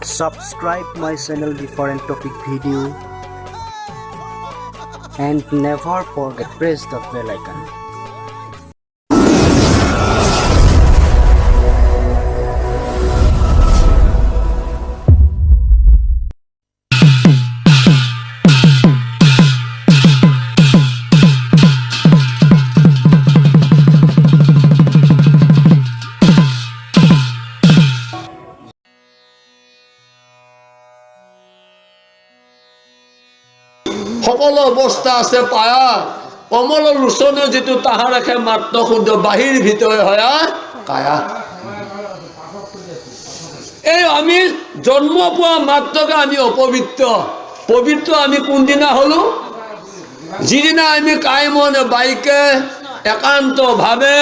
Subscribe my channel different topic video and never forget press the bell icon. সকল অবস্থা আছে পায়া কমল লোচনে যেটো তাহা রাখে মাত্ৰ শুদ্ধ বাহিৰ ভিতৰে হয়া কায়া এই আমি জন্ম পোৱা মাত্ৰকে আমি অপবিত্ৰ পবিত্ৰ আমি কোনদিনা হলো যিদিনা আমি কায়মনে বাইকে একান্ত ভাৱে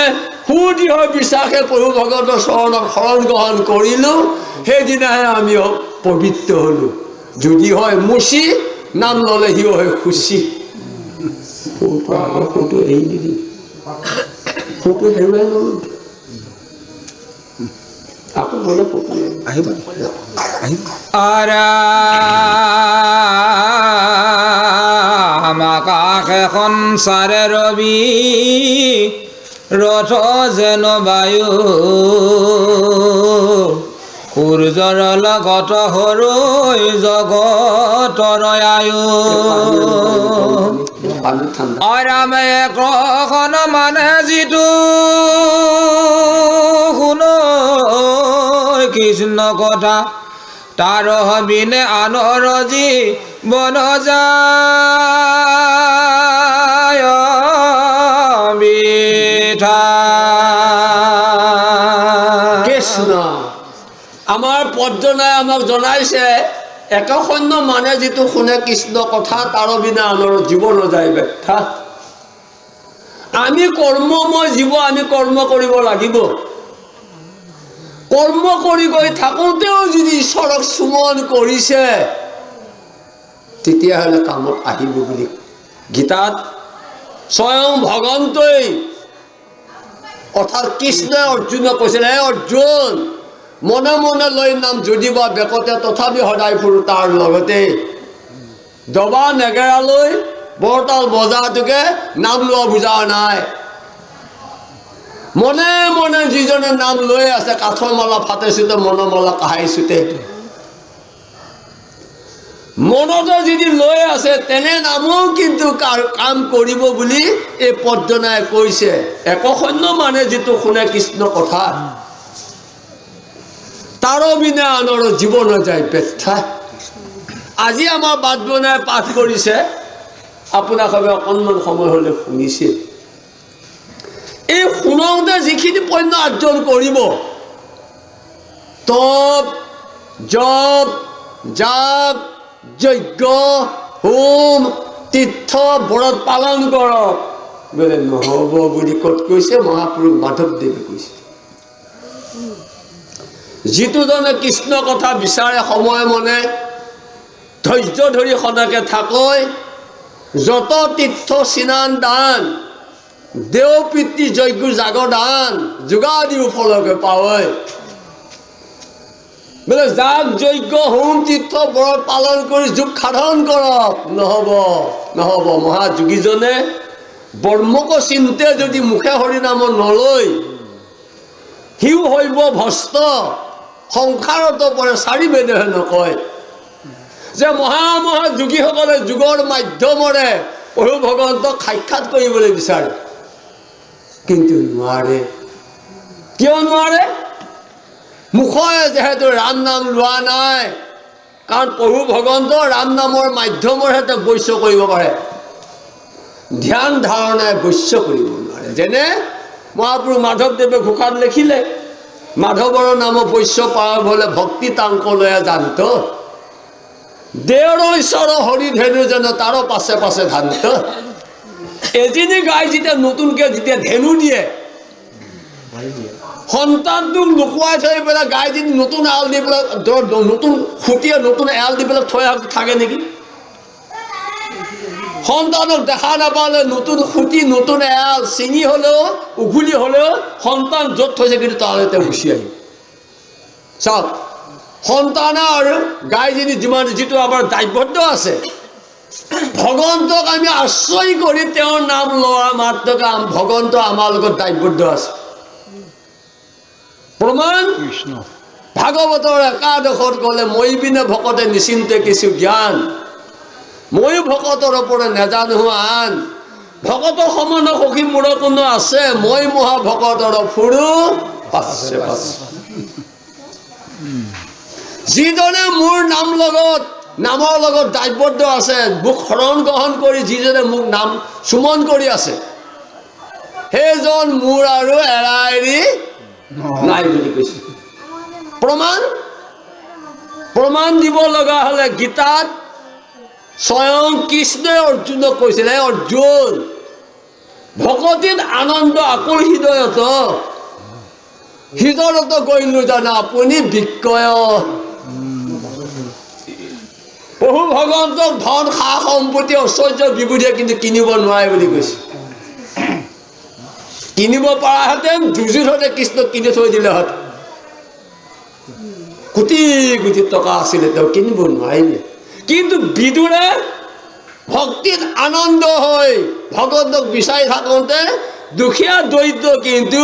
সুদৃঢ় বিশ্বাসে প্ৰভু ভগৱন্তৰ চৰণত শৰণ গ্ৰহণ কৰিলো সেইদিনাহে আমি পবিত্ৰ হলো যদি হয় মুচি নাম ললে হিও হয় খুশি ফটো এই দিদি ফটো হেৰুৱাই ললো আকৌ বলে ফটো আহিব আকাশে সংসাৰে ৰবি ৰথ যেন বায়ু সূৰ্যৰ লগত হৰৈ জগতৰ আয়ু ৰামে কখন মানে যিটো শুন কৃষ্ণ কথা তাৰ বিনে আনৰ যি বন যায় বিঠা কৃষ্ণ আমাৰ পদ্মনাই আমাক জনাইছে একশন্য মানে যিটো শুনে কৃষ্ণ কথা তাৰ বিনা আনৰ জীৱন যায় ব্যাখ্যা আমি কৰ্মময় জীৱ আমি কৰ্ম কৰিব লাগিব কৰ্ম কৰি গৈ থাকোঁতেও যদি ঈশ্বৰক সুমন কৰিছে তেতিয়াহ'লে কামত আহিব বুলি গীতাত স্বয়ং ভগৱন্তই অৰ্থাৎ কৃষ্ণই অৰ্জুনক কৈছিল হে অৰ্জুন মনে মনে লৈ নাম যদি বা বেকতে তথাপি সদায় ফুৰো তাৰ লগতে দবা নেগেৰালৈ বৰতাল বজাটোকে নাম লোৱা বুজা নাই মনে মনে যিজনে নাম লৈ আছে কাঠৰ মালা ফাটাইছোতে মনৰ মালা কাহাইছোতে মনতে যদি লৈ আছে তেনে নামো কিন্তু কাম কৰিব বুলি এই পদ্মনাই কৈছে একশন্য মানে যিটো শুনে কৃষ্ণ কথা তাৰ বিনা আনৰ জীৱন যায় ব্যাখ্যা আজি আমাৰ বাদ বনাই পাঠ কৰিছে আপোনালোকে অকণমান সময় হলে শুনিছে এই শুনওঁতে যিখিনি পুণ্য অৰ্জন কৰিব তপ জপ যাগ যজ্ঞ হোম তীৰ্থ ব্ৰত পালন কৰক বোলে নহ'ব বুলি ক'ত কৈছে মহাপুৰুষ মাধৱদেৱে কৈছে যিটো জনে কৃষ্ণ কথা বিচাৰে সময় মনে ধৈৰ্য ধৰি সদাকে থাকৈ যত তীৰ্থ স্নান দান দেও পিতৃ যজ্ঞ জাগ দান যোগাদি ফলকে পাৱই বোলে যাগ যজ্ঞ হোম তীৰ্থ ব্ৰত পালন কৰি যোগ সাধন কৰক নহ'ব নহ'ব মহাযোগীজনে বৰ্মক চিন্তে যদি মুখে হৰি নাম নলৈ সিও হৈব ভস্ত সংসাৰত পৰে চাৰি বেদেহে নকয় যে মহা যোগীসকলে যুগৰ মাধ্যমৰে প্ৰভু ভগৱন্তক সাক্ষাৎ কৰিবলৈ বিচাৰে কিন্তু নোৱাৰে কিয় নোৱাৰে মুখৰে যেহেতু ৰাম নাম লোৱা নাই কাৰণ প্ৰভু ভগৱন্ত ৰাম নামৰ মাধ্যমৰে তেওঁ বৈশ্য কৰিব পাৰে ধ্যান ধাৰণাই বৈশ্য কৰিব নোৱাৰে যেনে মহাপুৰুষ মাধৱদেৱে ঘোষাত লিখিলে মাধৱৰ নাম বৈশ্য পাৰ হলে ভক্তি তাংকলয়ে জানত দেৱৰ ঈশ্বৰ হৰি ধেনু যেন তাৰ পাছে পাছে ধান্ত এজনী গাই যেতিয়া নতুনকে যেতিয়া ধেনু দিয়ে সন্তানটোক লুকুৱাই থৈ পেলাই গাইজনী নতুন এৰাল দি পেলাই নতুন খুটিয়ে নতুন এৰাল দি পেলাই থৈ থাকে নেকি সন্তানক দেখা নাপালে নতুন খুঁটি নতুন এৰাল চিঙি হলেও উঘুলি হলেও সন্তান য'ত থৈছে কিন্তু তালৈতে গুচি আহিব চাওক সন্তানৰ গাইজনী যিটো আমাৰ দায়বদ্ধ আছে ভগৱন্তক আমি আশ্ৰয় কৰি তেওঁৰ নাম লোৱা মাত্ৰকে ভগৱন্ত আমাৰ লগত দায়বদ্ধ আছে প্ৰমাণ কৃষ্ণ ভাগৱতৰ একাদশত গ'লে মই বিনে ভকতে নিচিন্তে কিছু জ্ঞান মই ভকতৰ ওপৰত নেজানো আন ভকতৰ সমান সখী মোৰ কোনো আছে মই মহা ভকতৰ ফুৰো পাছে পাছে যিজনে মোৰ নামৰ লগত দায়বদ্ধ আছে মোক শৰণ গ্ৰহণ কৰি যিজনে মোক নাম সুমন কৰি আছে সেইজন মোৰ আৰু এৰা এৰি নাই বুলি কৈছে প্ৰমাণ দিব লগা হলে গীতাত স্বয়ং কৃষ্ণই অৰ্জুনক কৈছিলে অৰ্জুন ভকতিত আনন্দ আকুল হৃদয়ত গৈলো জানা আপুনি বিক্ৰয় প্ৰভু ভগৱন্তক ধন সা সম্পত্তি ঐশ্বৰ্য বিবুধিয়ে কিন্তু কিনিব নোৱাৰে বুলি কৈছে কিনিব পৰাহেঁতেন দুৰ্যোধনে কৃষ্ণক কিনি থৈ দিলেহেঁতেন কোটি কোটি টকা আছিলে তেওঁ কিনিব নোৱাৰিলে কিন্তু বিদুৰে ভক্তিত আনন্দ হৈ ভগৱন্তক বিচাৰি থাকোঁতে দুখীয়া দৰিদ্ৰ কিন্তু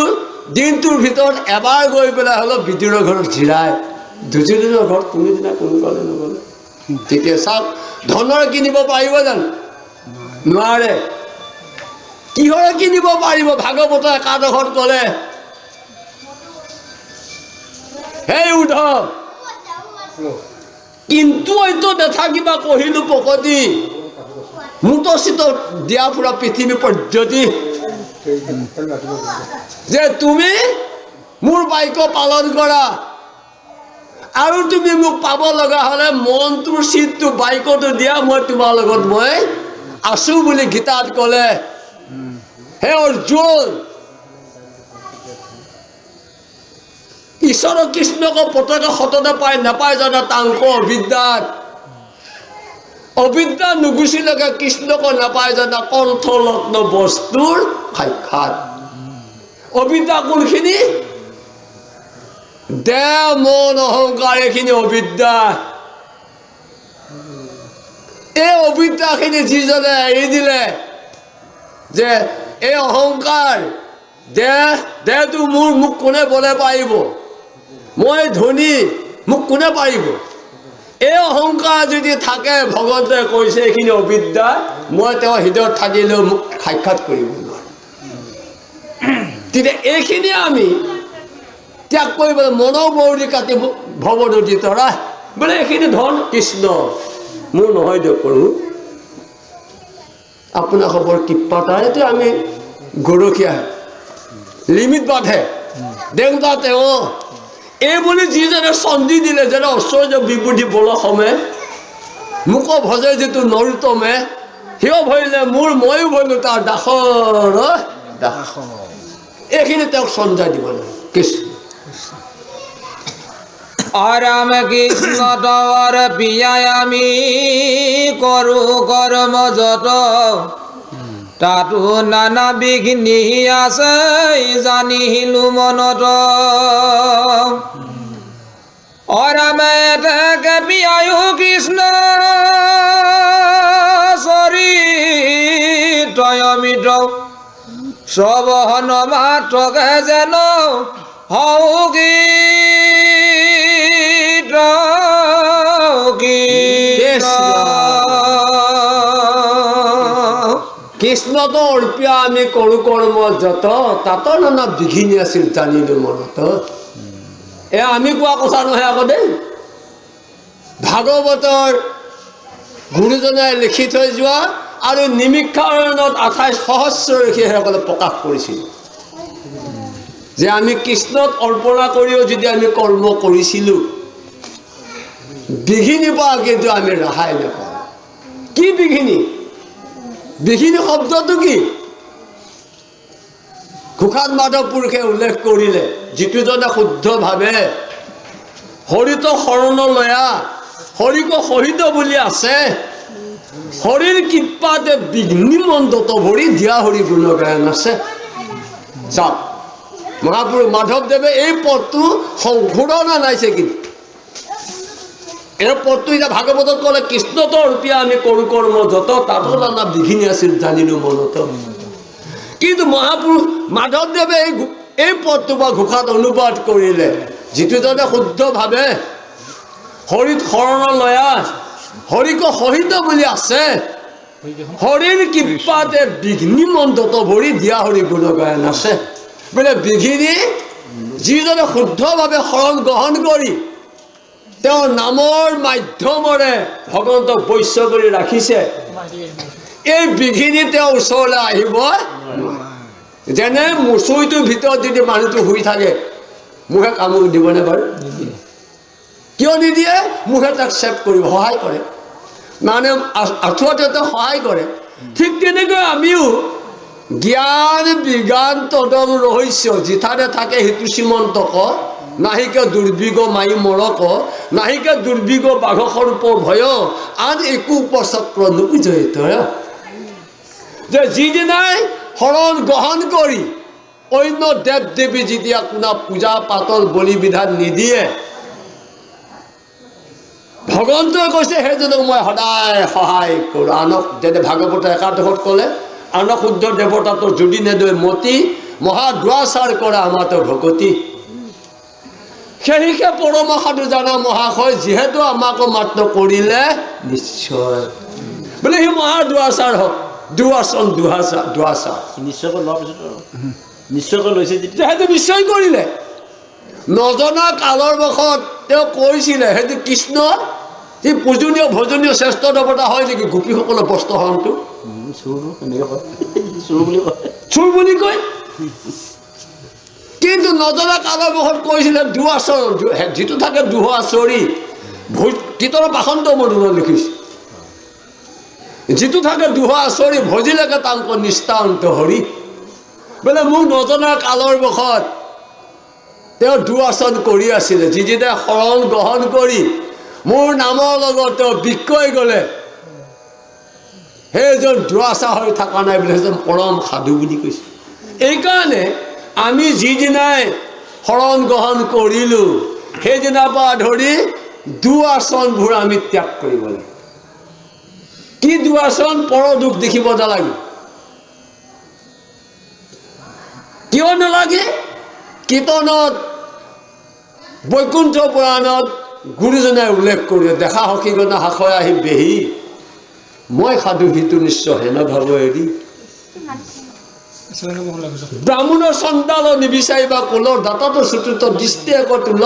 দিনটোৰ ভিতৰত এবাৰ গৈ পেলাই হ'লেও বিদুৰৰ ঘৰত জিৰায় দুৰ্যোধনৰ ঘৰত কোনোদিনা কোনো গ'লে নগ'লে তেতিয়া চাওক ধনৰে কিনিব পাৰিব জানো নোৱাৰে কিহৰে কিনিব পাৰিব ভাগৱতৰ একাদশত গ'লে হেই উদ্ধৱ কিন্তু হয়তো নাথাকিবা কহিলো পকতি মুত চিত দিয়া ফুৰা পৃথিৱী পৰ্যতি যে তুমি মোৰ বাক্য পালন কৰা আৰু তুমি মোক পাব লগা হলে মনটোৰ চিটটো বাক্যটো দিয়া মই তোমাৰ লগত মই আছো বুলি গীতাত ক'লে হে অৰ্জুন ঈশ্বৰ কৃষ্ণক পতকে সততে পাই নাপায় জানা তাংক অবিদ্যা নুগুচিলৈকে কৃষ্ণক নাপায় জানা কণ্ঠলগ্ন বস্তুৰ সাক্ষাৎ অবিদ্যা কোনখিনি দেহ মন অহংকাৰ এইখিনি অবিদ্যা এই অবিদ্যাখিনি যিজনে এৰি দিলে যে এই অহংকাৰ দেহটো মোক কোনে বলে পাৰিব মই ধনী মোক কোনে পাৰিব এই অহংকাৰ যদি থাকে ভগৱন্তে কৈছে এইখিনি অবিদ্যা মই তেওঁ হৃদয়ত থাকিলেও মোক সাক্ষাৎ কৰিব নোৱাৰো তেতিয়া এইখিনি আমি ত্যাগ কৰিব মনৰ বৌৰি কাটি ভৱনদী তৰা বোলে এইখিনি ধন কৃষ্ণ মোৰ নহয় দিয়ক প্ৰভু আপোনাৰ খবৰ কৃপাতাৰেতো আমি গৰখীয়া লিমিট বান্ধে দেউতা তেওঁ এই বুলি যিজনে চন্দী দিলে যেনে ঐশ্বৰ্য বিবুদ্ধি বলসমে মোক ভজে যিটো নৰোত্তমে সিও ভৰিলে মোৰ ময়ো ভৰিলো তাৰ দাসৰ দাস এইখিনি তেওঁক চঞ্জাই দিব লাগে কৃষ্ণ রাম কৃষ্ণ তর পিয়াই আমি করু কর্ম যত তাতো নানা বিঘ্নি আছে জানিহিলো মনত অৰামে তাকে পিয়ায়ো কৃষ্ণ চৰিতয় অমিত সবহন মাত্ৰকে যেন হৌগী কৃষ্ণতো অৰ্পিয়া আমি কৰো কৰ্ম যত তাতো নানা বিঘিনি আছিল জানিলো মনত আমি কোৱা কথা নহয় আকৌ দেই ভাগৱতৰ গুৰুজনাই লিখি থৈ যোৱা আৰু নিমিক্ষাৰণত 28 সহস্ৰ ঋষিসকলে প্ৰকাশ কৰিছিল যে আমি কৃষ্ণক অৰ্পণা কৰিও যদি আমি কৰ্ম কৰিছিলো বিঘিনি পৰা কিন্তু আমি ৰেহাই নাপাওঁ কি বিঘিনি বিঘিনি শব্দটো কি ঘোষাত মাধৱ পুৰুষে উল্লেখ কৰিলে যিটোজনে শুদ্ধভাৱে হৰিত শৰণ লয়া হৰিক সহিত বুলি আছে হৰিৰ কৃপাতে বিঘ্নি মণ্ডত ভৰি দিয়া হৰি গুণগায়ন আছে চাওক মহাপুৰুষ মাধৱদেৱে এই পদটো সংশোধন আনাইছে কিন্তু এই পদটো এতিয়া ভাগৱতত ক'লে কৃষ্ণত ৰূপিয়া আমি কৰো কৰ্ম যত তাতো নানা বিঘিনি আছিল জানিলো মনত কিন্তু মহাপুৰুষ মাধৱদেৱে এই পদটো বা ঘোষাত অনুবাদ কৰিলে যিটো জনে শুদ্ধভাৱে হৰিত শৰণ লয়া হৰিক সহিত বুলি আছে হৰিৰ কৃপাতে বিঘ্নি মন্তত ভৰি দিয়া হৰি গুণ গায়ন আছে বোলে বিঘিনি যিজনে শুদ্ধভাৱে শৰণ গ্ৰহণ কৰি তেওঁৰ নামৰ মাধ্যমেৰে ভগৱন্তক বৈশ্য কৰি ৰাখিছে এই বিঘিনি তেওঁৰ ওচৰলৈ আহিব যেনে মুচুৰিটোৰ ভিতৰত যদি মানুহটো শুই থাকে মুখে কামোৰ দিবনে বাৰু কিয় নিদিয়ে মুখে তাক ছেভ কৰিব সহায় কৰে মানে আঁঠুৱাতে সহায় কৰে ঠিক তেনেকৈ আমিও জ্ঞান বিজ্ঞান তদৰ ৰহস্য যিঠাতে থাকে সেইটো সীমন্তক নাহিকে দুৰ্বিগ মাই মৰক নাহিকে দুৰ্বিগ বাঘ সৰ্প ভয় আন একো উপচক্ৰ নুবুজয়িত যে যিদিনাই শৰণ গ্ৰহণ কৰি অন্য দেৱ দেৱী যেতিয়া কোনা পূজা পাতল বলি বিধান নিদিয়ে ভগৱন্তই কৈছে সেইজনক মই সদায় সহায় কৰোঁ আনক যেনে ভাগৱত একাদশত ক'লে আনক শুদ্ধ দেৱতাটো যদি নেদৈ মতি মহা দুৰাচাৰ কৰা আমাতো ভকতি সেইহে পৰম সাধু জানা মহাশয় যিহেতু আমাকো মাত্ৰ কৰিলে নিশ্চয় বোলে সি মহা দুৰাচাৰ হওক দুৱাচন দুৱাচাৰ নিশ্চয়কৈ লোৱাৰ পিছত নিশ্চয়কৈ লৈছে সেইটো নিশ্চয় কৰিলে নজনা কালৰ বশত তেওঁ কৈছিলে সেইটো কৃষ্ণ সি পূজনীয় ভজনীয় শ্ৰেষ্ঠ দেৱতা হয় নেকি গোপীসকলৰ বস্ত্ৰ হৰণটো চুৰ বুলি কয় কিন্তু নজনা কালৰ বশত কৈছিলে দুৱাচৰ যিটো থাকে দুহ আচৰি কীৰ্তনৰ পাখণ্ড মধুৰ লিখিছে যিটো থাকে দুহ আচৰি ভজিলেকে তাংক নিষ্ঠান্ত হৰি বোলে মোক নজনা কালৰ বশত তেওঁ দুৱাচন কৰি আছিলে যিদিনা শৰণ গ্ৰহণ কৰি মোৰ নামৰ লগত তেওঁ বিক্ৰয় গ'লে সেইজন দুৱাচা হৈ থকা নাই বুলি সেইজন পৰম সাধু বুলি কৈছে এইকাৰণে আমি যিদিনাই শৰণ গ্ৰহণ কৰিলোঁ সেইদিনাৰ পৰা ধৰি দুৱাচনবোৰ আমি ত্যাগ কৰিব লাগে কি দুৱাচন পৰ দুখ দেখিব নালাগে কিয় নালাগে কীৰ্তনত বৈকুণ্ঠ পুৰাণত গুৰুজনাই উল্লেখ কৰি দেখা সখীগণা সাখয় আহি বেহি মই সাধু সিটো নিশ্চয় হেন ভাৱ এৰি ব্ৰাহ্মণৰ চণ্ডাল নিবিচাৰিবা কুলৰ দাঁতটো চুটুত দৃষ্টি আকৌ তোল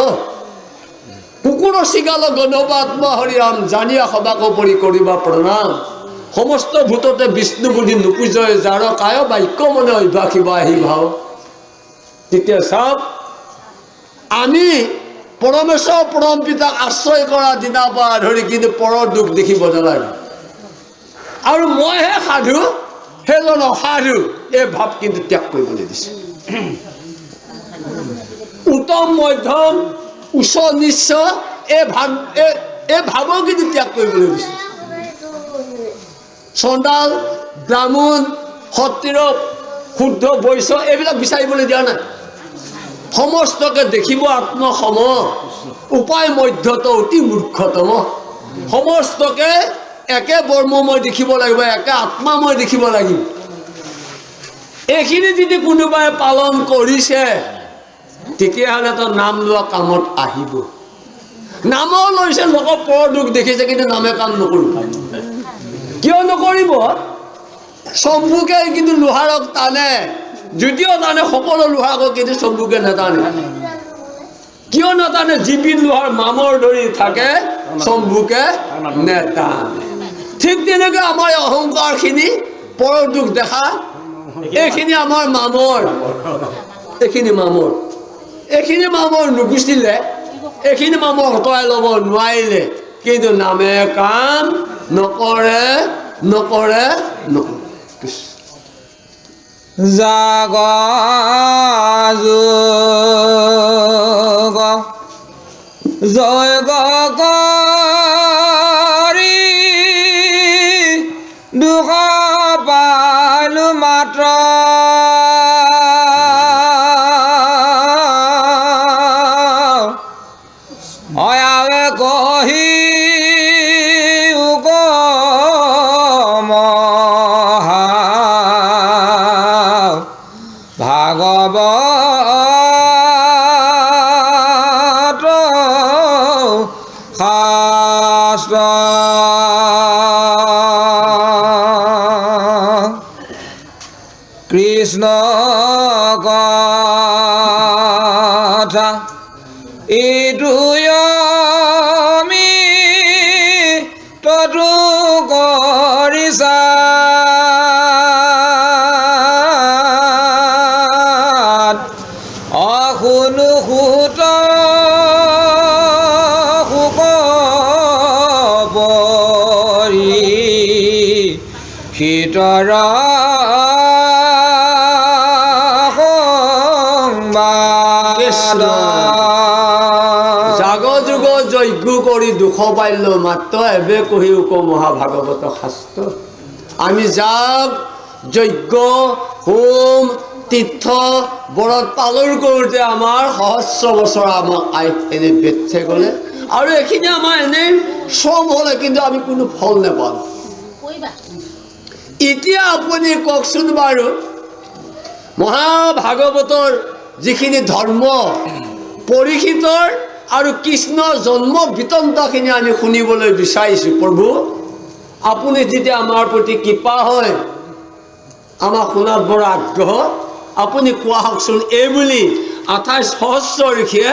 কুকুৰৰ চিগাল গণবা আত্মা হৰিৰাম জানিয়া সবাক পৰি কৰিবা প্ৰণাম সমস্ত ভূততে বিষ্ণু বুলি নুপুজয় যাৰ কায় বাক্য মনে অভ্যাসিবা আহি ভাও তেতিয়া চাওক আমি পৰমেশ্বৰ পৰম পিতাক আশ্ৰয় কৰা দিনাৰ পৰা ধৰি কিন্তু পৰৰ দুখ দেখিব নালাগে আৰু মইহে সাধু সেইজন অসাধু এই ভাৱ কিন্তু ত্যাগ কৰিবলৈ দিছে উত্তম মধ্যম উচ্চ নিচ্চ এই ভাৱো কিন্তু ত্যাগ কৰিবলৈ দিছে চণ্ডাল ব্ৰাহ্মণ ক্ষত্ৰিয় শুদ্ধ বৈশ্য এইবিলাক বিচাৰিবলৈ দিয়া নাই সমস্তকে দেখিব আত্মসম উপায় মধ্যত অতি মূৰ্খতম সমস্তকে একে বৰ্মময় দেখিব লাগিব একে আত্মাময় দেখিব লাগিব এইখিনি যদি কোনোবাই পালন কৰিছে তেতিয়াহ'লে তো নাম লোৱা কামত আহিব নামো লৈছে লোকৰ পৰ দুখ দেখিছে কিন্তু নামে কাম নকৰিব কিয় নকৰিব চম্ভুকে কিন্তু লোহাৰক টানে যদিও টানে সকলো লোহাৰক কিন্তু চম্ভুকে নাটানে কিয় নাটানে যিবিধ লোহাৰ মামৰ ধৰি থাকে চম্ভুকে নেটানে ঠিক তেনেকৈ আমাৰ অহংকাৰখিনি পৰ দুখ দেখা এইখিনি আমাৰ মামৰ এইখিনি মামৰ নুগুচিলে এইখিনি মামৰ হতৰাই ল'ব নোৱাৰিলে কিন্তু নামে কাম নকৰে জাগ যোগ জয়গ কৰি দুখ পালো মাত্ৰ অয়াৱে কহি ভাগৱত শাস্ত্ৰ কৃষ্ণ কথা এইটোৱে আমি ততো কৰিছা অশুনো সুত শুক পৰি শীতৰ জাগ যুগ যজ্ঞ কৰি দুখ পাইল মাত্ৰ এবে কহি উক মহাভাগৱত শাস্ত্ৰ আমি যাক যজ্ঞ হোম তীৰ্থ ব্ৰত পালন কৰোঁতে আমাৰ সহস্ৰ বছৰ আমাক এনে বেথে গ'লে আৰু এইখিনি আমাৰ এনেই শ্ৰম হ'লে কিন্তু আমি কোনো ফল নাপাওঁ এতিয়া আপুনি কওকচোন বাৰু মহাভাগৱতৰ যিখিনি ধৰ্ম পৰীক্ষিতৰ আৰু কৃষ্ণৰ জন্ম বৃত্তান্তখিনি আমি শুনিবলৈ বিচাৰিছোঁ প্ৰভু আপুনি যেতিয়া আমাৰ প্ৰতি কৃপা হয় আমাক শুনাত বৰ আগ্ৰহ আপুনি কোৱা হওকচোন এইবুলি 28 সহস্ৰ ঋষিয়ে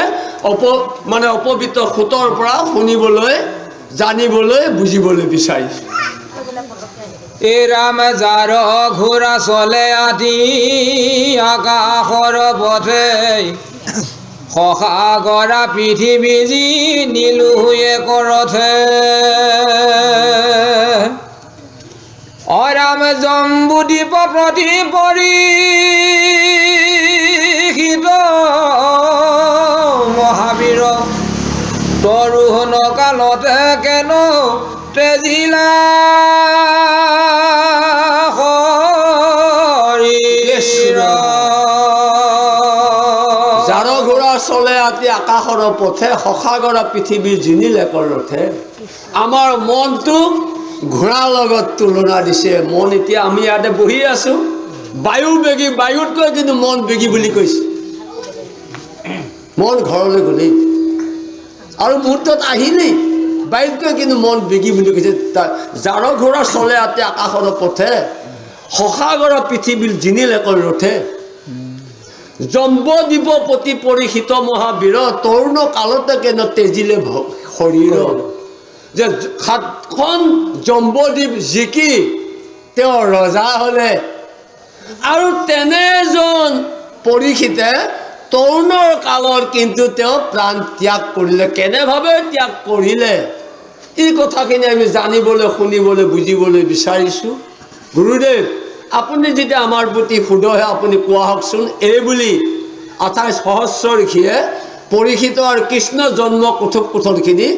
অপবিত্ৰ সুতৰ পৰা শুনিবলৈ জানিবলৈ বুজিবলৈ বিচাৰিছোঁ এ ৰাম যাৰ ঘোঁৰা চলে আদি আকাশৰ পথে সসাগৰা পৃথিৱী যি নীলোয়ে কৰথে অৰাম জম্বুদ্বীপ প্ৰতি পৰীক্ষিত মহাবীৰ তৰুণ কালতে কেন তেজিলা যাৰ ঘোঁৰা চলে আতি আকাশৰ পথে সসাগৰা পৃথিৱী জিনিলে কৰথে আমাৰ মনটোক ঘোঁৰাৰ লগত তুলনা দিছে মন এতিয়া আমি ইয়াতে বহি আছোঁ বায়ু বেগী বায়ুতকৈ কিন্তু মন বেগী বুলি কৈছে মন ঘৰলৈ গ'লেই আৰু মুহূৰ্তত আহিলেই বায়ুতকৈ কিন্তু মন বেগী বুলি কৈছে যাৰ ঘোঁৰা চলে আতি আকাশৰ পথে সসাগৰা পৃথিৱীৰ জিনিলে কৰথে জম্বদ্বীপ প্ৰতি পৰীক্ষিত মহাবীৰ তৰুণ কালতে কেন তেজিলে শৰীৰ যে 7খন জম্বদ্বীপ জিকি তেওঁ ৰজা হ'লে আৰু তেনে এজন পৰীক্ষিতে তৰুণৰ কালত কিন্তু তেওঁ প্ৰাণ ত্যাগ কৰিলে কেনেভাৱে ত্যাগ কৰিলে এই কথাখিনি আমি জানিবলৈ শুনিবলৈ বুজিবলৈ বিচাৰিছোঁ গুৰুদেৱ আপুনি যেতিয়া আমাৰ প্ৰতি সুদহে আপুনি কোৱা হওকচোন এইবুলি 28 সহস্ৰ ঋষিয়ে পৰীক্ষিত আৰু কৃষ্ণ জন্ম কথোপকথনখিনি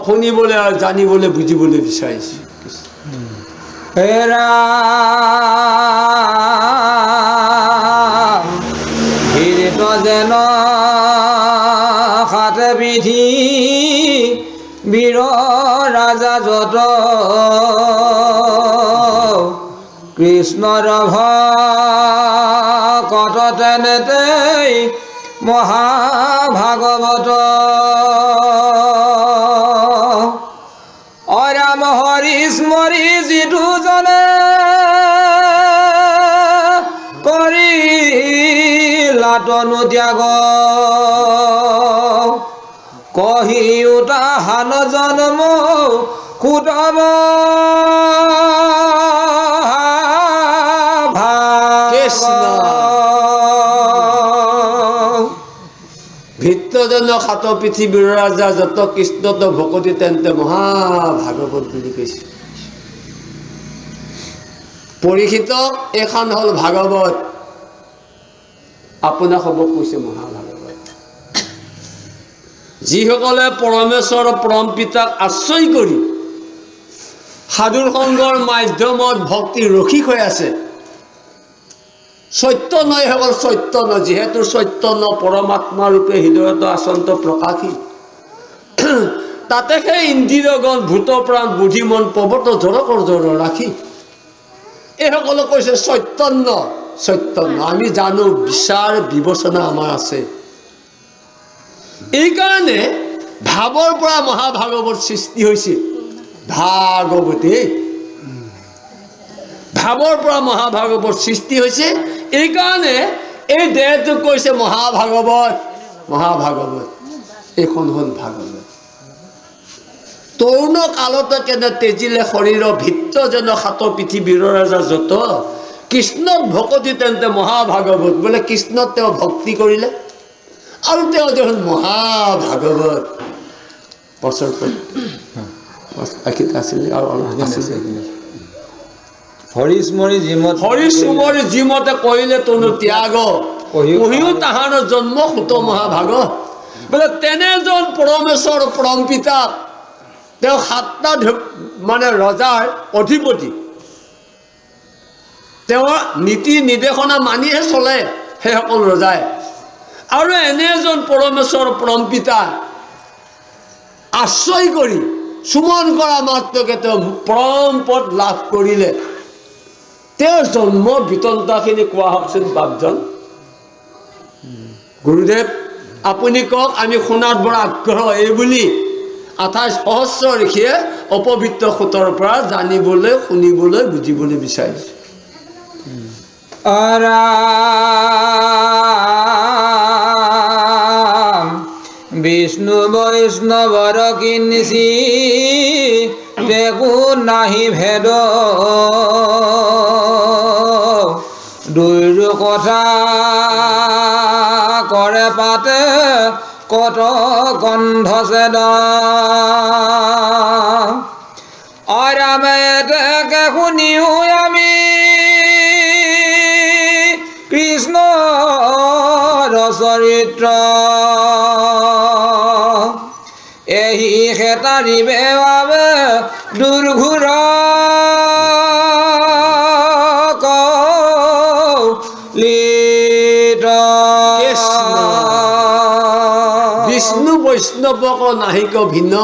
শুনিবলৈ আৰু জানিবলৈ বুজিবলৈ বিচাৰিছোঁ হীৰিত যেন সাত বিধি বীৰ ৰাজা যত কৃষ্ণৰ ভকত তেনেতেই মহাভাগৱত অৰাম হৰি স্মৰি যিটো জনে কৰি লাটনু ত্যাগ কহি উতাহান জন্ম কুটব ভিত্তজন সাত পৃথিৱীৰ ৰাজা যত কৃষ্ণত ভকতি তেন্তে মহাভাগৱত বুলি কৈছে পৰীক্ষিত এইখন হ'ল ভাগৱত আপোনাক হ'ব কৈছে মহাভাগৱত যিসকলে পৰমেশ্বৰ পৰম পিতাক আশ্ৰয় কৰি সাধুৰ সংগৰ মাধ্যমত ভক্তি ৰখি হৈ আছে চৈতন্য সকল চৈতন্য যিহেতু চৈতন্য পৰমাত্মা ৰূপে হৃদয়ত আচন্ত প্ৰকাশী তাতে সেই ইন্দ্ৰিয়গণ ভূত প্ৰাণ বুদ্ধি মন পৱত জড়কৰ জড় ৰাখি এইসকলে কৈছে চৈতন্য চৈতন্য আমি জানো বিচাৰ বিবেচনা আমাৰ আছে এইকাৰণে ভাৱৰ পৰা মহাভাগৱত সৃষ্টি হৈছে ভাগৱতী ভাৱৰ পৰা মহাভাগৱত সৃষ্টি হৈছে এইকাৰণে এই দেহটোক কৈছে মহাভাগৱত মহাভাগৱত এইখন হ'ল ভাগৱত তৰুণ কালতে কেনে তেজিলে শৰীৰৰ ভিত্ত যেন সাত পৃথিৱীৰ ৰাজা যত কৃষ্ণক ভকতি তেন্তে মহাভাগৱত বোলে কৃষ্ণক তেওঁ ভক্তি কৰিলে আৰু তেওঁ দেখোন মহাভাগৱত বছৰ আছিলে আৰু অলপ আছিলে হৰিস্মৰি জিমত হৰিস্মৰি জিমতে কৰিলে তনু ত্যাগ কহিও তাহাৰ জন্ম সুত মহাভাগ বোলে তেনেজন পৰমেশ্বৰ পৰম পিতা তেওঁ সাতটা মানে ৰজাৰ অধিপতি তেওঁৰ নীতি নিৰ্দেশনা মানিহে চলে সেইসকল ৰজাই আৰু এনে এজন পৰমেশ্বৰ পৰম পিতা আশ্ৰয় কৰি সুমন কৰা মাত্ৰকে তেওঁ পৰম পদ লাভ কৰিলে তেওঁৰ জন্ম বৃত্তান্তখিনি কোৱা হওকচোন বাপজন গুৰুদেৱ আপুনি কওক আমি শুনাত বৰ আগ্ৰহ এইবুলি 28 সহস্ৰ ঋষিয়ে অপবিত্ৰ সূতৰ পৰা জানিবলৈ শুনিবলৈ বুজিবলৈ বিচাৰিছে বিষ্ণু বৈষ্ণৱৰ কিনিছি দেখো নাহি ভেদ দুইৰো কথা কৰে পাতে কত গন্ধ ছেদ ৰামে তাকে শুনিও আমি কৃষ্ণৰ চৰিত্ৰ এহি খেতাৰিবে বাবে দুৰ্ঘুৰ বিষ্ণু বৈষ্ণৱক নাহিক ভিন্ন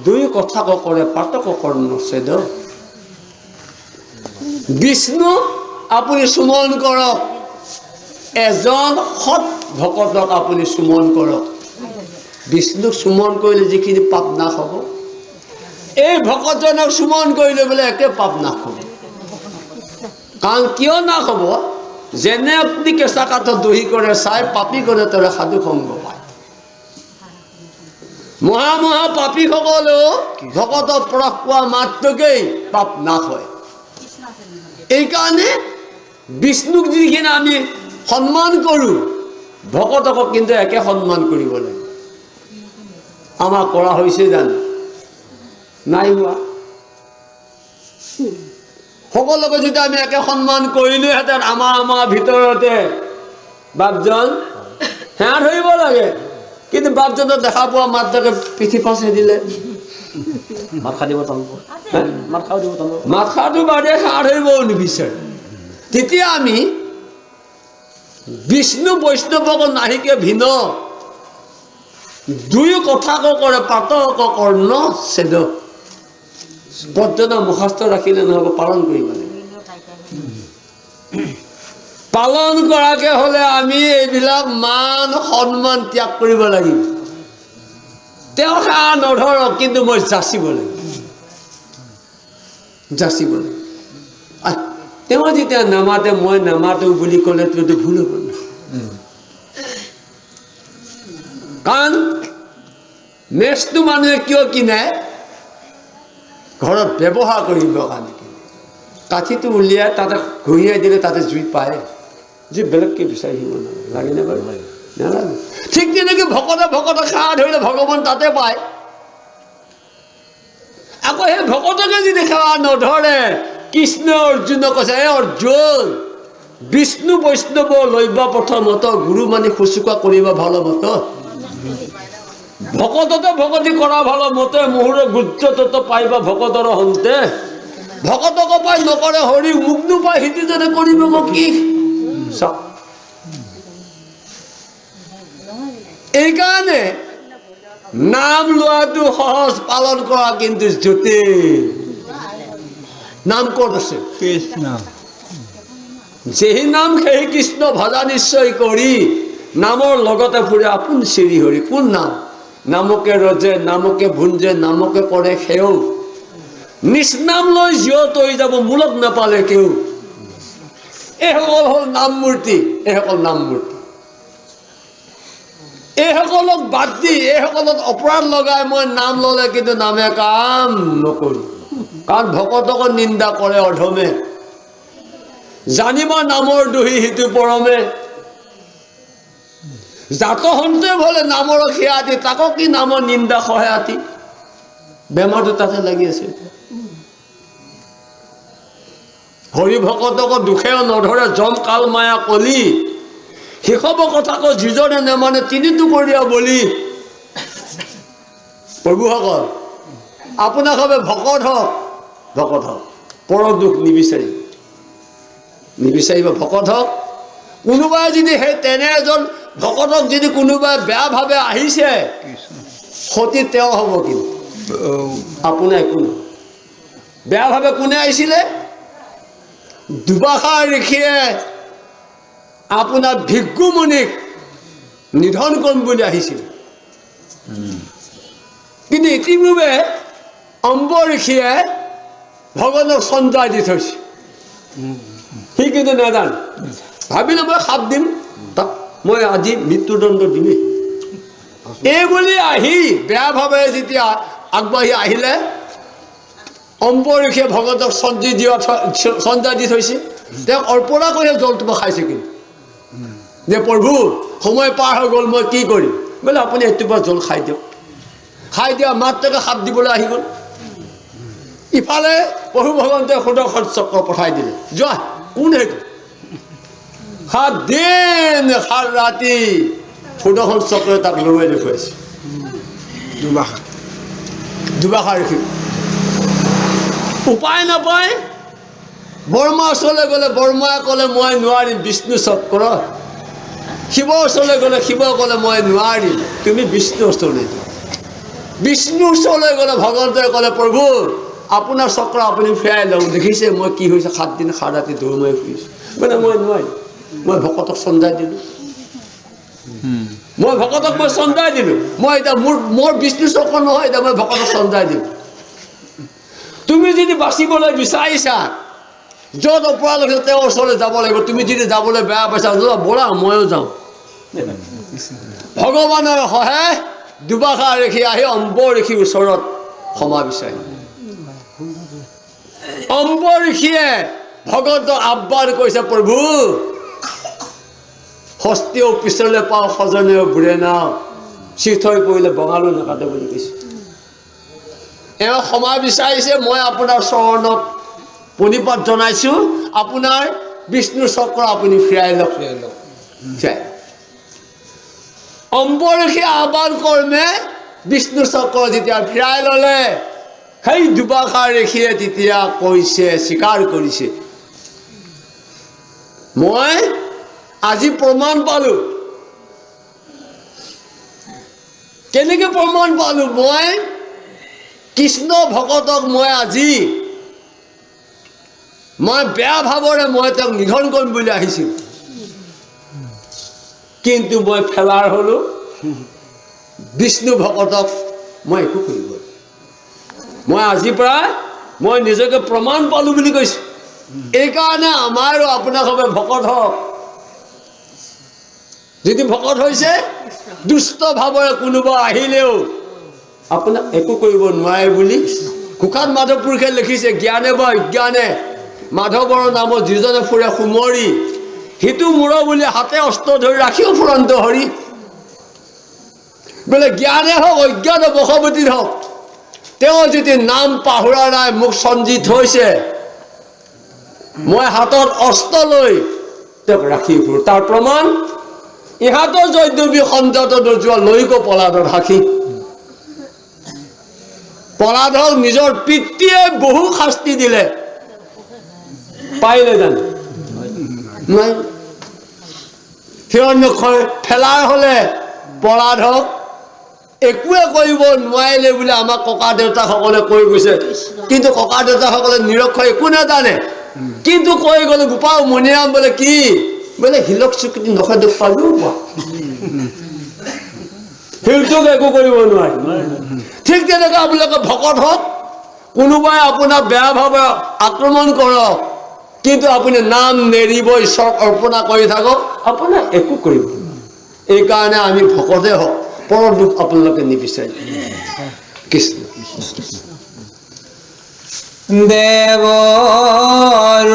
দুই কথাক কৰে পাতক কৰ্ণ ছেদ বিষ্ণু আপুনি সুমন কৰক এজন সৎ ভকতক আপুনি সুমন কৰক বিষ্ণুক সুমন কৰিলে যিখিনি পাপ নাশ হ'ব এই ভকতজনক সুমন কৰিলে বোলে একে পাপ নাশ হ'ব কাৰণ কিয় নাশ হ'ব যেনে আপুনি কেঁচা কাঠত দহি কৰে চাই পাপী কৰে তেনে সাধু সংগ পায় মহা মহা পাপীসকলেও ভকতক পৰশ পোৱা মাত্ৰকেই পাপ নাশ হয় এইকাৰণে বিষ্ণুক যিখিনি আমি সন্মান কৰোঁ ভকতকক কিন্তু একে সন্মান কৰিব লাগে আমাৰ কৰা হৈছে জানো নাই হোৱা সকলোকে যদি আমি একে সন্মান কৰিলোহেঁতেন আমাৰ ভিতৰতে বাপজন সেয়া ধৰিব লাগে কিন্তু বাপজনক দেখা পোৱা মাত্ৰকে পিঠি ফাঁচি দিলে মাত খাই দিব টানিব মাত খাই দিব টানিব মাত খাটো বাদে সেৱা ধৰিবও নিবিচাৰে তেতিয়া আমি বিষ্ণু বৈষ্ণৱক নাহিকে ভিন্ন দুই কথাক কৰে পাতক কৰ্ণ ছেদ বৰ্জনা মুখাস্ত ৰাখিলে নহ'ব পালন কৰিব লাগিব পালন কৰাকে হ'লে আমি এইবিলাক মান সন্মান ত্যাগ কৰিব লাগিব তেওঁ সেৱা নধৰক কিন্তু মই যাচিব লাগিব তেওঁ যেতিয়া নামাতে মই নামাতো বুলি ক'লে তোৰতো ভুল হ'ব কাৰণ নেক্সটটো মানুহে কিয় কিনে ঘৰত ব্যৱহাৰ কৰিবৰ কাৰণে কাঠিটো উলিয়াই তাতে ঘূৰিয়াই দিলে তাতে জুই পায় যে বেলেগকে বিচাৰি আহিব লাগেনে বাৰু নালাগে ঠিক তেনেকৈ ভকতে সেৱা ধৰিলে ভগৱান তাতে পায় আকৌ সেই ভকতকে যদি সেৱা নধৰে কৃষ্ণ অৰ্জুনক কৈছে এই অৰ্জুন বিষ্ণু বৈষ্ণৱ লৈবা প্ৰথমত গুৰু মানি শুশ্ৰূষা কৰিবা ভাল মত ভকততে ভকতি কৰা ভাল মতে মুহুৰ গুজ্জত পাইবা ভকতৰ হন্তে ভকতক পাই নকৰে হৰি মোক নোপায় সিটিজনে কৰিব কি এইকাৰণে নাম লোৱাটো সহজ, পালন কৰা কিন্তু জটিল। নাম ক'ত আছে? কৃষ্ণ যেহি নাম সেই কৃষ্ণ ভজা নিশ্চয় কৰি, নামৰ লগতে ফুৰে আপোন শ্ৰী হৰি। কোন নাম? নামকে ৰজে, নামকে ভুঞ্জে, নামকে কৰে সেও। নিজ নাম লৈ জীয়ত হৈ যাব, মূলত নাপালে কেও। এইসকল হ'ল নাম মূৰ্তি, এইসকল নাম মূৰ্তি। এইসকলক বাদ দি, এইসকলক অপৰাধ লগাই মই নাম ললে কিন্তু নামে কাম নকৰি। কাৰণ ভকতক নিন্দা কৰে অধমে, জানিবা নামৰ দোহী সিটো পৰমে। জাত সন্তে ভলে নামৰ খিয়াতি, তাকো কি নামৰ নিন্দা সহায়াতি। বেমাৰটো তাতে লাগি আছে। হৰি ভকতক দুখেও নধৰে, জম কাল মায়া কলি। শিশব কথাক যিজনে নেমানে, তিনিটো কৰিয়া বলি। প্ৰভুসকল, আপোনাক হবে ভকত হওক, ভকত হওক, পৰ দুখ নিবিচাৰি, নিবিচাৰিব ভকত হওক। কোনোবাই যদি সেই তেনে এজন ভকতক যদি কোনোবাই বেয়া ভাৱে আহিছে, সতী তেওঁ হ'ব, কিন্তু আপোনাৰ একো নহয়। বেয়া ভাৱে কোনে আহিছিলে? দুবাষা ঋষিয়ে আপোনাৰ ভিক্ষুমুনিক নিধন কৰিম বুলি আহিছিল। কিন্তু ইতিপূৰ্বে অম্ব ঋষিয়ে ভগৱানক সঞ্জয় দি থৈছে। সি কিন্তু নাজানে, ভাবিলে মই সাপ দিম তাক, মই আজি মৃত্যুদণ্ড দিমেই। এই বুলি আহি বেয়া ভাৱে যেতিয়া আগবাঢ়ি আহিলে, অম্ব ঋষিয়ে ভগতক সঞ্জয় দি থৈছে। তেওঁক অৰ্পণা কৰি জলটোপা খাইছে। কিন্তু যে প্ৰভু সময় পাৰ হৈ গ'ল, মই কি কৰিম? বোলে আপুনি এটোপা জল খাই দিয়ক। খাই দিয়া মাত্ৰকে সাপ দিবলৈ আহি গ'ল। ইফালে প্ৰভু ভগৱন্তে সুদৰ্শন চক্ৰ পঠাই দিলে, যোৱা। কোন সেইটো? 7 দিন 7 ৰাতি সুদৰ্শন চক্ৰই তাক লৰুৱাই দেখুৱাইছে। দুবাষা ঋষি উপায় নাপায় বৰ্মা ওচৰলৈ গ'লে, বৰ্মাই ক'লে মই নোৱাৰিম বিষ্ণু চক্ৰ। শিৱ ওচৰলৈ গ'লে শিৱই ক'লে মই নোৱাৰিম, তুমি বিষ্ণু ওচৰলৈ যোৱা। বিষ্ণু ওচৰলৈ গ'লে ভগৱন্তই ক'লে প্ৰভু আপোনাৰ চক্ৰ আপুনি ফেৰাই লওক। দেখিছে মই কি হৈছে, 7 দিন 7 ৰাতি দৌৰ মাৰি ফুৰিছোঁ। মানে মই নোৱাৰিম, মই ভকতক চঞ্জাই দিলোঁ। মই ভকতক মই চঞ্জাই দিলোঁ। মই এতিয়া মোৰ বিষ্ণু চক্ৰ নহয়, এতিয়া মই ভকতক চঞ্জাই দিলোঁ। তুমি যদি বাচিবলৈ বিচাৰিছা, য'ত অপৰাধ হৈছে তেওঁৰ ওচৰলৈ যাব লাগিব। তুমি যদি যাবলৈ বেয়া পাইছা, ব'লা ময়ো যাওঁ। ভগৱানৰ সহায় দুবাষা ঋষি আহি অম্ব ঋষিৰ ওচৰত ক্ষমা বিচাৰি। অম্ব ঋষিয়ে ভগৱন্তক আহ্বান কৰিছে, প্ৰভু হস্তিও পিছলৈ পাওঁ, সজনেও বুঢ়ে নাও, চিঠৈ পৰিলে বঙালো নাকাটে বুলি কৈছে। এওঁ ক্ষমা বিচাৰিছে, মই আপোনাৰ চৰণত প্ৰণিপাত জনাইছো, আপোনাৰ বিষ্ণু চক্ৰ আপুনি ফিৰাই লওক। অম্ব ঋষি আহ্বান কৰ্মে বিষ্ণু চক্ৰ যেতিয়া ফিৰাই ললে, সেই দুবাষা ঋষিয়ে তেতিয়া কৈছে, স্বীকাৰ কৰিছে, মই আজি প্ৰমাণ পালো। কেনেকে প্ৰমাণ পালো? মই কৃষ্ণ ভকতক মই আজি মই বেয়া ভাৱৰে মই তেওঁক নিধন কৰিম বুলি আহিছিল, কিন্তু মই ফেলাৰ হলো। বিষ্ণু ভকতক মই একো কৰিব, মই আজিৰ পৰা মই নিজকে প্ৰমাণ পালো বুলি কৈছো। এইকাৰণে আমাৰো আপোনাক হবে ভকত হওক। যদি ভকত হৈছে, দুষ্ট ভাৱৰে কোনোবা আহিলেও আপোনাক একো কৰিব নোৱাৰে বুলি কুশাত মাধৱ পুৰুষে লিখিছে। জ্ঞানে বা অজ্ঞানে মাধৱৰ নামত যিজনে ফুৰে সুমৰি, সিটো মূৰ বুলি হাতে অস্ত্ৰ ধৰি ৰাখিও ফুৰন্ত হৰি। বোলে জ্ঞানে হওক অজ্ঞান বশৱতী হওক, তেওঁ যদি নাম পাহৰা নাই, মোক সঞ্জিত হৈছে, মই হাতত অস্ত্ৰ লৈ তেওঁক ৰাখি ফুৰো। তাৰ প্ৰমাণ ইহাতৰ জয়দবী সঞ্জাত নোযোৱা লৈক পলাদৰ সাক্ষী। পলাদক নিজৰ পিতৃয়ে বহু শাস্তি দিলে, পাৰিলে জানো? নাই। হিৰণ্যক্ষয় ফেলাৰ হলে পলাদক একোৱে কৰিব নোৱাৰিলে বুলি আমাক ককা দেউতাসকলে কৈ গৈছে, কিন্তু ককা দেউতাসকলে নিৰক্ষৰ একো নাজানে, কিন্তু কৈ গ'লে গোপাল মণিৰাম বোলে কি বোলে শিলক স্বীকৃতি নখয় দুখ পালো শিলটোক একো কৰিব নোৱাৰে। ঠিক তেনেকৈ আপোনালোকে ভকত হওক, কোনোবাই আপোনাক বেয়া ভাৱে আক্ৰমণ কৰক, কিন্তু আপুনি নাম নেৰিব, ঈশ্বৰক অৰ্পণা কৰি থাকক, আপোনাক একো কৰিব নোৱাৰে। এইকাৰণে আমি ভকতে হওক, পৰৰ দুখ আপোনালোকে নিবিচাৰে। কৃষ্ণ দেৱৰ